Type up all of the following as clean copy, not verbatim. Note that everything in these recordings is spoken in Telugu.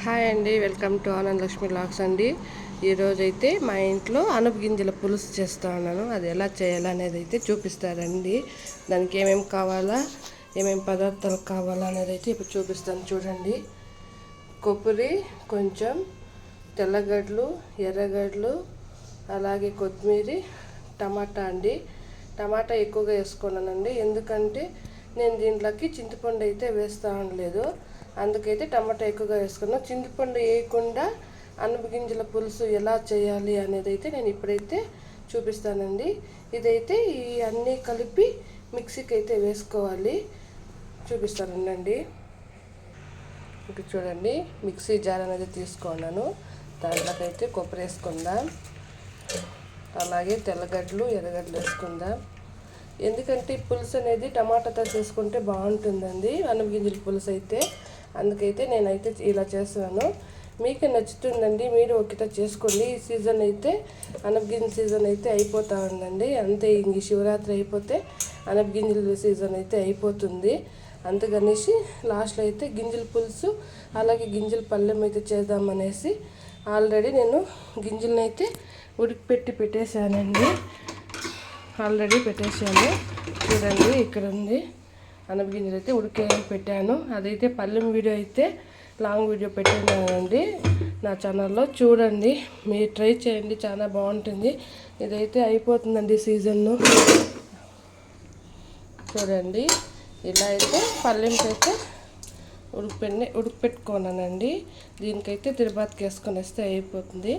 హాయ్ అండి, వెల్కమ్ టు ఆనంద్ లక్ష్మి లాక్స్ అండి. ఈరోజైతే మా ఇంట్లో అనుపు గింజల పులుసు చేస్తూ ఉన్నాను. అది ఎలా చేయాలనేది అయితే చూపిస్తారండి. దానికి ఏమేమి కావాలా, ఏమేమి పదార్థాలు కావాలా అనేది అయితే ఇప్పుడు చూపిస్తాను చూడండి. కొబ్బరి, కొంచెం తెల్లగడ్డలు, ఎర్రగడ్డలు, అలాగే కొత్తిమీర, టమాటా అండి. టమాటా ఎక్కువగా వేసుకున్నానండి, ఎందుకంటే నేను దీంట్లోకి చింతపండు అయితే వేస్తూ ఉండలేదు. అందుకైతే టమాటా ఎక్కువగా వేసుకున్నాను. చింతపండు వేయకుండా అనుపు గింజల పులుసు ఎలా చేయాలి అనేది అయితే నేను ఇప్పుడైతే చూపిస్తానండి. ఇదైతే ఈ అన్నీ కలిపి మిక్సీకి అయితే వేసుకోవాలి. చూపిస్తానండి. ఇక చూడండి, మిక్సీ జార్ అనేది తీసుకున్నాను. దాంట్లోకైతే కొబ్బరి వేసుకుందాం, అలాగే తెల్లగడ్డలు, ఎర్రగడ్డలు వేసుకుందాం. ఎందుకంటే ఈ పులుసు అనేది టమాటాతో చేసుకుంటే బాగుంటుందండి, అనుపు గింజల పులుసు అయితే. అందుకైతే నేనైతే ఇలా చేస్తున్నాను. మీకు నచ్చుతుందండి, మీరు ఒకట చేసుకోండి. ఈ సీజన్ అయితే అనప గింజల సీజన్ అయితే అయిపోతూ ఉందండి. అంతే, ఇంక శివరాత్రి అయిపోతే అనప గింజల సీజన్ అయితే అయిపోతుంది. అందుకనేసి లాస్ట్లో అయితే గింజల పులుసు అలాగే గింజల పళ్ళెం అయితే చేద్దామనేసి ఆల్రెడీ నేను గింజలను అయితే ఉడికిపెట్టి పెట్టేశానండి. ఆల్రెడీ పెట్టేశాను చూడండి, ఇక్కడ ఉంది. అనప గింజలు అయితే ఉడికే పెట్టాను. అదైతే పల్లెం వీడియో అయితే లాంగ్ వీడియో పెట్టానండి నా ఛానల్లో, చూడండి. మీరు ట్రై చేయండి, చాలా బాగుంటుంది. ఇదైతే అయిపోతుందండి సీజన్ను. చూడండి, ఇలా అయితే పల్లెంకి అయితే ఉడికిపెట్టుకున్నానండి. దీనికైతే తిరుబాతికి వేసుకొని వస్తే అయిపోతుంది.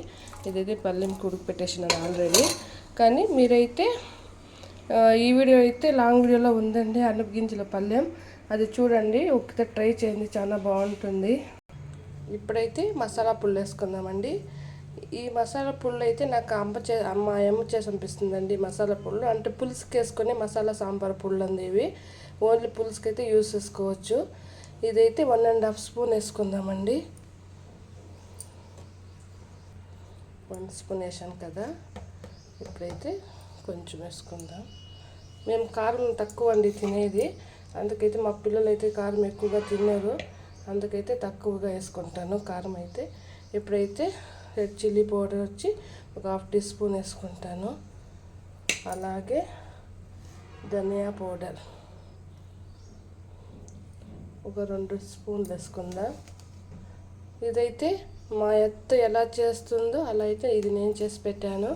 ఇదైతే పల్లెంకి ఉడికిపెట్టేసినాను ఆల్రెడీ. కానీ మీరైతే ఈ వీడియో అయితే లాంగ్ వీడియోలో ఉందండి, అనుపు గింజల పళ్ళెం. అది చూడండి, ఒకసారి ట్రై చేయండి, చాలా బాగుంటుంది. ఇప్పుడైతే మసాలా పుల్లు వేసుకుందామండి. ఈ మసాలా పుల్లు అయితే నాకు అమ్మ చేసి పంపిస్తుందండి. మసాలా పుల్లు అంటే పులుసుకి వేసుకొని మసాలా సాంబార్ పుల్లు అండి ఇవి. ఓన్లీ పులుసుకి అయితే యూస్ చేసుకోవచ్చు. ఇదైతే 1.5 స్పూన్ వేసుకుందామండి. 1 స్పూన్ వేసాను కదా, ఇప్పుడైతే కొంచెం వేసుకుందాం. మేము కారం తక్కువ అండి తినేది, అందుకైతే మా పిల్లలు అయితే కారం ఎక్కువగా తిన్నారు. అందుకైతే తక్కువగా వేసుకుంటాను కారం అయితే. ఇప్పుడైతే రెడ్ చిల్లీ పౌడర్ వచ్చి ఒక 1/2 టీ స్పూన్ వేసుకుంటాను. అలాగే ధనియా పౌడర్ ఒక 2 స్పూన్లు వేసుకుందాం. ఇదైతే మా అత్త ఎలా చేస్తుందో అలా అయితే ఇది నేను చేసి పెట్టాను.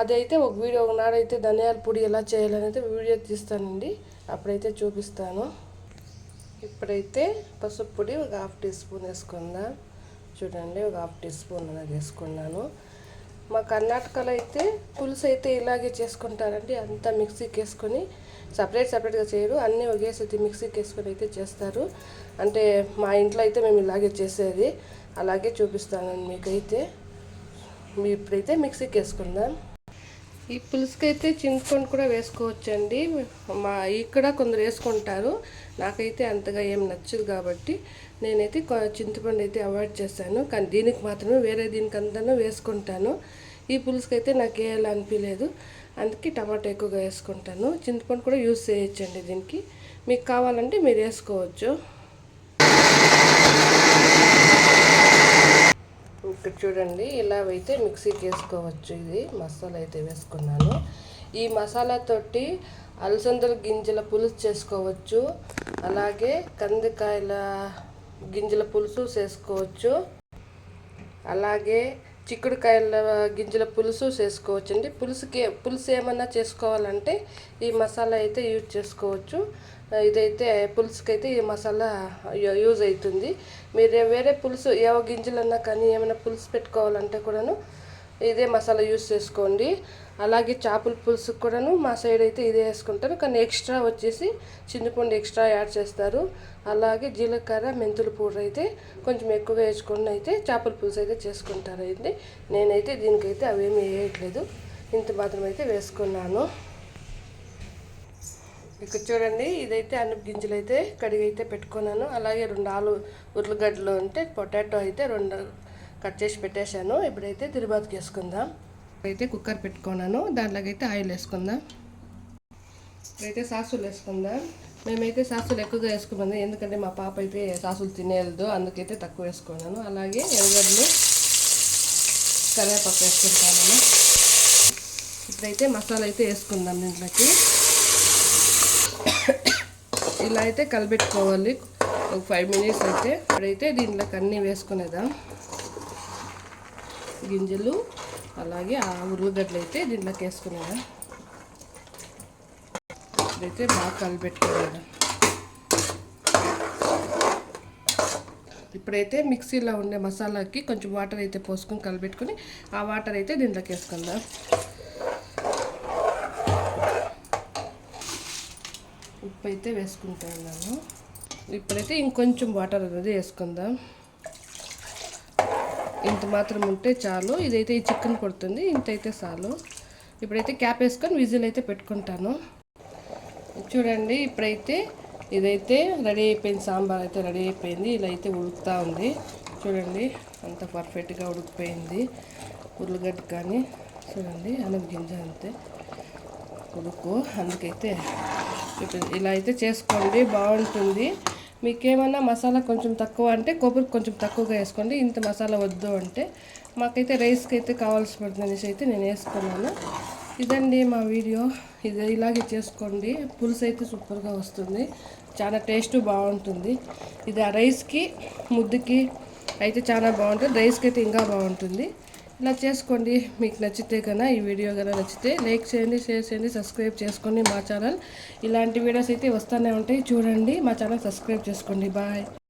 అదైతే ఒక వీడియో ఒకనాడైతే ధనియాల పొడి ఎలా చేయాలనేది వీడియో తీస్తానండి, అప్పుడైతే చూపిస్తాను. ఇప్పుడైతే పసుపు పొడి ఒక 1/2 టీ స్పూన్ వేసుకుందాం. చూడండి, ఒక 1/2 టీ స్పూన్ అనేది వేసుకున్నాను. మా కర్ణాటకలో అయితే పులుసు అయితే ఇలాగే చేసుకుంటారండి. అంతా మిక్సీకి వేసుకొని సపరేట్గా చేయరు, అన్నీ ఒకేసి మిక్సీకి వేసుకొని అయితే చేస్తారు. అంటే మా ఇంట్లో అయితే మేము ఇలాగే చేసేది, అలాగే చూపిస్తానండి మీకైతే. ఇప్పుడైతే మిక్సీకి వేసుకుందాం. ఈ పులుసుకైతే చింతపండు కూడా వేసుకోవచ్చండి. మా ఇక్కడ కొందరు వేసుకుంటారు, నాకైతే అంతగా ఏం నచ్చదు కాబట్టి నేనైతే చింతపండు అయితే అవాయిడ్ చేస్తాను. కానీ దీనికి మాత్రమే, వేరే దీనికంతా వేసుకుంటాను. ఈ పులుసుకైతే నాకు వేయాలి అనిపించలేదు, అందుకే టమాటా ఎక్కువగా వేసుకుంటాను. చింతపండు కూడా యూస్ చేయొచ్చండి దీనికి, మీకు కావాలంటే మీరు వేసుకోవచ్చు. ఇక్కడ చూడండి, ఇలా అయితే మిక్సీకి వేసుకోవచ్చు. ఇది మసాలా అయితే వేసుకున్నాను. ఈ మసాలాతోటి అలసందల గింజల పులుసు చేసుకోవచ్చు, అలాగే కందికాయల గింజల పులుసు చేసుకోవచ్చు, అలాగే చిక్కుడుకాయల గింజల పులుసు చేసుకోవచ్చండి. పులుసు ఏమన్నా చేసుకోవాలంటే ఈ మసాలా అయితే యూజ్ చేసుకోవచ్చు. ఇదైతే పులుసుకైతే ఈ మసాలా యూజ్ అవుతుంది. మీరు వేరే పులుసు ఏవో గింజలన్నా కానీ ఏమైనా పులుసు పెట్టుకోవాలంటే కూడాను ఇదే మసాలా యూజ్ చేసుకోండి. అలాగే చేపల పులుసుకు కూడాను మా సైడ్ అయితే ఇదే వేసుకుంటారు, కానీ ఎక్స్ట్రా వచ్చేసి చింతపండు ఎక్స్ట్రా యాడ్ చేస్తారు. అలాగే జీలకర్ర, మెంతుల పౌడర్ అయితే కొంచెం ఎక్కువగా వేసుకొని అయితే చేపల పులుసు అయితే చేసుకుంటారు. అయితే నేనైతే దీనికైతే అవేమీ వేయట్లేదు, ఇంత మాత్రం అయితే వేసుకున్నాను. ఇక్కడ చూడండి, ఇదైతే అనుపు గింజలు అయితే కడిగి అయితే పెట్టుకున్నాను. అలాగే 2 ఉర్లగడ్డలు అంటే పొటాటో అయితే 2 కట్ చేసి పెట్టేశాను. ఇప్పుడైతే తిరుబాతికి వేసుకుందాం. అయితే కుక్కర్ పెట్టుకున్నాను, దాంట్లోకి అయితే ఆయిల్ వేసుకుందాం. ఇప్పుడైతే సాసులు వేసుకుందాం. మేమైతే సాసులు ఎక్కువగా వేసుకున్నాము, ఎందుకంటే మా పాప అయితే సాసులు తినేయలేదు, అందుకైతే తక్కువ వేసుకున్నాను. అలాగే ఎర్రగడ్డలు, కరివేపాకు వేసుకుంటాను. ఇప్పుడైతే మసాలా అయితే వేసుకుందాం దీంట్లోకి. ఇలా అయితే కలిపెట్టుకోవాలి ఒక 5 మినిట్స్ అయితే. ఇప్పుడైతే దీంట్లోకి అన్నీ వేసుకునేదాం. గింజలు అలాగే ఆ ఉర్లగడ్డలు అయితే దీంట్లోకి వేసుకునేదాం. ఇప్పుడైతే బాగా కలిపెట్టుకునేదాం. ఇప్పుడైతే మిక్సీలో ఉండే మసాలాకి కొంచెం వాటర్ అయితే పోసుకొని కలిపెట్టుకొని ఆ వాటర్ అయితే దీంట్లోకి వేసుకుందాం. ఉప్పు అయితే వేసుకుంటున్నాను. ఇప్పుడైతే ఇంకొంచెం వాటర్ అనేది వేసుకుందాం. ఇంత మాత్రం ఉంటే చాలు. ఇదైతే ఈ చికెన్ పడుతుంది, ఇంతైతే చాలు. ఇప్పుడైతే క్యాప్ వేసుకొని విజిల్ అయితే పెట్టుకుంటాను. చూడండి, ఇప్పుడైతే ఇదైతే రెడీ అయిపోయింది. సాంబార్ అయితే రెడీ అయిపోయింది. ఇలా అయితే ఉడుకుతూ ఉంది. చూడండి, అంత పర్ఫెక్ట్గా ఉడికిపోయింది. ఉర్లగడ్డ కానీ చూడండి, అనగ గింజ అంతే ఉడుకు. అందుకైతే ఇలా అయితే చేసుకోండి, బాగుంటుంది. మీకేమన్నా మసాలా కొంచెం తక్కువ అంటే కొబ్బరి కొంచెం తక్కువగా వేసుకోండి. ఇంత మసాలా వద్దు అంటే మాకైతే రైస్కి అయితే కావాల్సి పడుతుంది అనేసి అయితే నేను వేసుకున్నాను. ఇదండి మా వీడియో. ఇది ఇలాగే చేసుకోండి. పులుసు అయితే సూపర్గా వస్తుంది, చాలా టేస్ట్ బాగుంటుంది. ఇది ఆ రైస్కి ముద్దకి అయితే చాలా బాగుంటుంది, రైస్కి అయితే ఇంకా బాగుంటుంది. ఇలా చేసుకోండి. మీకు నచ్చితే కన్నా ఈ వీడియో కన్నా నచ్చితే లైక్ చేయండి, షేర్ చేయండి, సబ్స్క్రైబ్ చేసుకోండి మా ఛానల్. ఇలాంటి వీడియోస్ అయితే వస్తూనే ఉంటాయి, చూడండి. మా ఛానల్ సబ్స్క్రైబ్ చేసుకోండి. బాయ్.